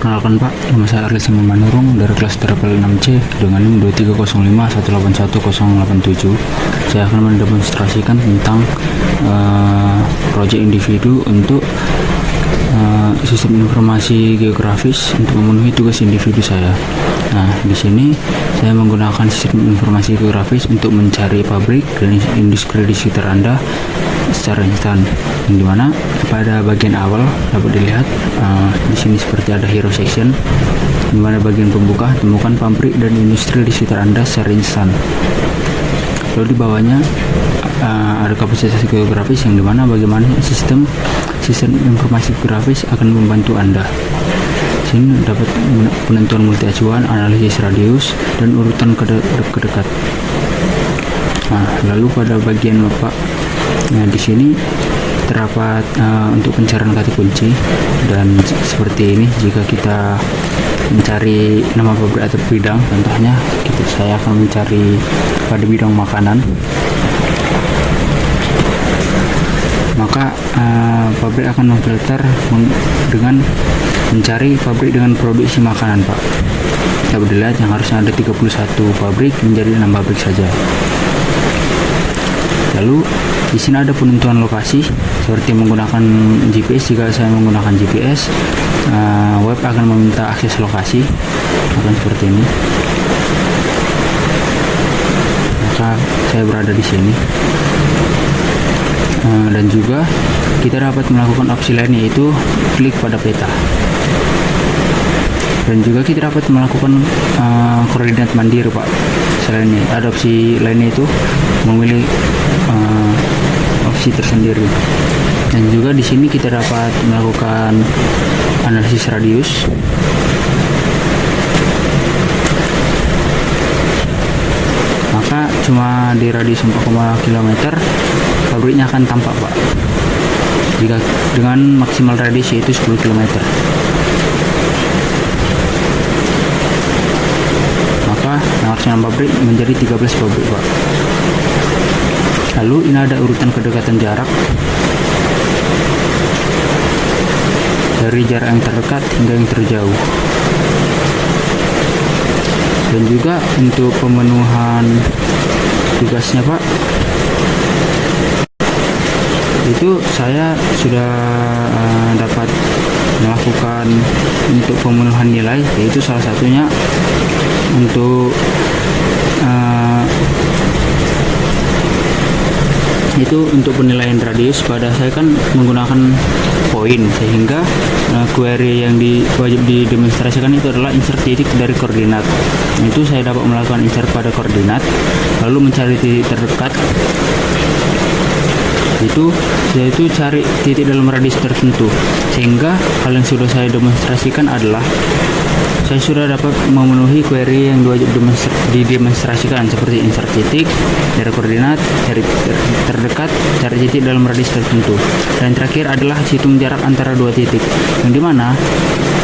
Perkenalkan Pak, nama saya Arli Simon Manurung dari kelas Terapel 6C dengan NIM 2305181087. Saya akan mendemonstrasikan tentang proyek individu untuk sistem informasi geografis untuk memenuhi tugas individu saya. Nah, di sini saya menggunakan sistem informasi geografis untuk mencari pabrik dan industri di sekitar Anda secara instan. Yang dimana pada bagian awal dapat dilihat di sini seperti ada hero section, di mana bagian pembuka temukan pabrik dan industri di sekitar Anda secara instan. Lalu di bawahnya ada kapasitas geografis yang dimana bagaimana sistem informasi geografis akan membantu Anda. Sini dapat penentuan multi acuan, analisis radius, dan urutan kedekat. Nah, lalu pada bagian Bapak, nah di sini terdapat untuk pencarian kata kunci, dan seperti ini jika kita mencari nama pabrik atau bidang, contohnya saya akan mencari pada bidang makanan, maka pabrik akan memfilter dengan mencari pabrik dengan produksi makanan, Pak. Dapat dilihat yang harusnya ada 31 pabrik menjadi 6 pabrik saja. Lalu di sini ada penentuan lokasi seperti menggunakan GPS. Jika saya menggunakan GPS, web akan meminta akses lokasi, akan seperti ini. Maka saya berada di sini. Dan juga kita dapat melakukan opsi lain, yaitu klik pada peta. Dan juga kita dapat melakukan koordinat mandiri, Pak. Selain ini ada opsi lainnya, itu memilih opsi tersendiri. Dan juga di sini kita dapat melakukan analisis radius. Maka cuma di radius 4, km pabriknya akan tampak, Pak. Jika dengan maksimal radius yaitu 10 km. Maka yang harusnya pabrik menjadi 13 pabrik, Pak. Lalu ini ada urutan kedekatan jarak dari jarak yang terdekat hingga yang terjauh. Dan juga untuk pemenuhan tugasnya, Pak, itu saya sudah dapat melakukan untuk pemenuhan nilai, yaitu salah satunya untuk itu untuk penilaian radius. Pada saya kan menggunakan poin, sehingga query yang wajib didemonstrasikan itu adalah insert titik dari koordinat. Itu saya dapat melakukan insert pada koordinat, lalu mencari titik terdekat. Yaitu cari titik dalam radius tertentu, sehingga hal yang sudah saya demonstrasikan adalah saya sudah dapat memenuhi query yang wajib didemonstrasikan, seperti insert titik dari koordinat, cari terdekat, cari titik dalam radius tertentu, dan terakhir adalah hitung jarak antara dua titik, yang dimana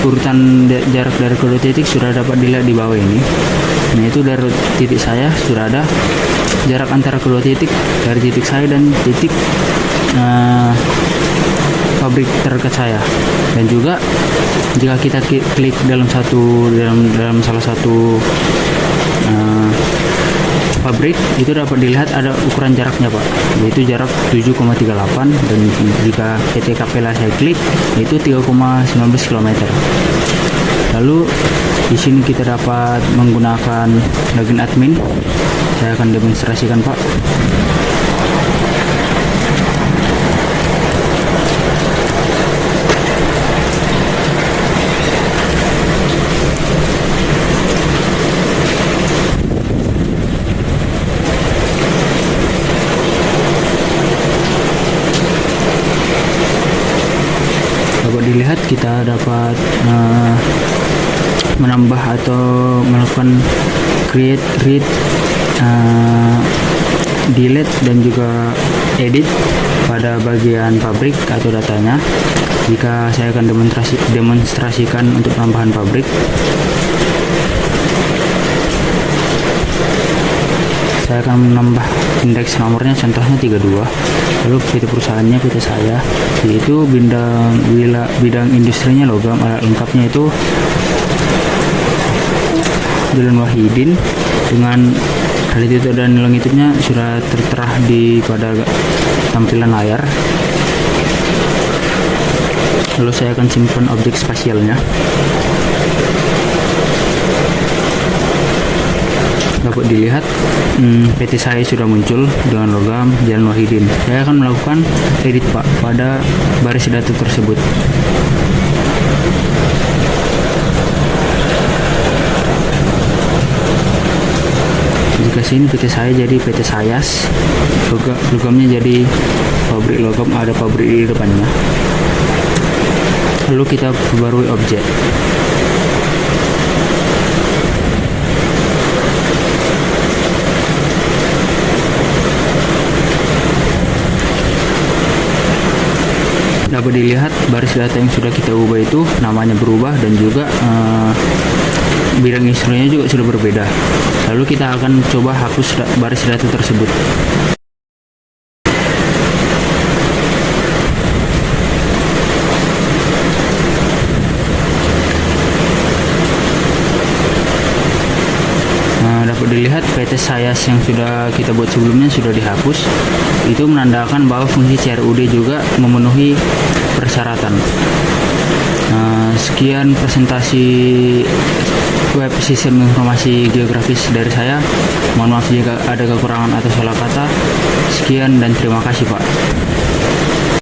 urutan jarak dari kedua titik sudah dapat dilihat di bawah ini. Nah, itu dari titik saya sudah ada jarak antara kedua titik, dari titik saya dan titik pabrik terdekat saya. Dan juga jika kita klik dalam salah satu pabrik, itu dapat dilihat ada ukuran jaraknya, Pak, yaitu jarak 7,38, dan jika PT Kapela saya klik, yaitu 3,19 km. Lalu di sini kita dapat menggunakan login admin. Saya akan demonstrasikan, Pak. Dapat dilihat kita dapat menambah atau melakukan create, read, delete, dan juga edit pada bagian pabrik atau datanya. Jika saya akan demonstrasikan untuk penambahan pabrik, saya akan menambah indeks nomornya, contohnya 32. Lalu PT perusahaannya PT saya, yaitu bidang industrinya logam. Alat lengkapnya itu Jalan Wahidin, dengan latitude dan longitudenya sudah tertera pada tampilan layar. Lalu saya akan simpan objek spasialnya. Dapat dilihat PT saya sudah muncul dengan logam Jalan Wahidin. Saya akan melakukan edit Pak pada baris data tersebut. Jika sini PT saya jadi PT Sayas, logamnya jadi pabrik logam, ada pabrik di depannya. Lalu kita perbarui objek. Dapat dilihat baris data yang sudah kita ubah itu namanya berubah, dan juga bidang instrumennya juga sudah berbeda. Lalu kita akan coba hapus baris data tersebut. Dapat dilihat PT Sayas yang sudah kita buat sebelumnya sudah dihapus. Itu menandakan bahwa fungsi CRUD juga memenuhi persyaratan. Sekian presentasi web sistem informasi geografis dari saya. Mohon maaf jika ada kekurangan atau salah kata. Sekian dan terima kasih Pak.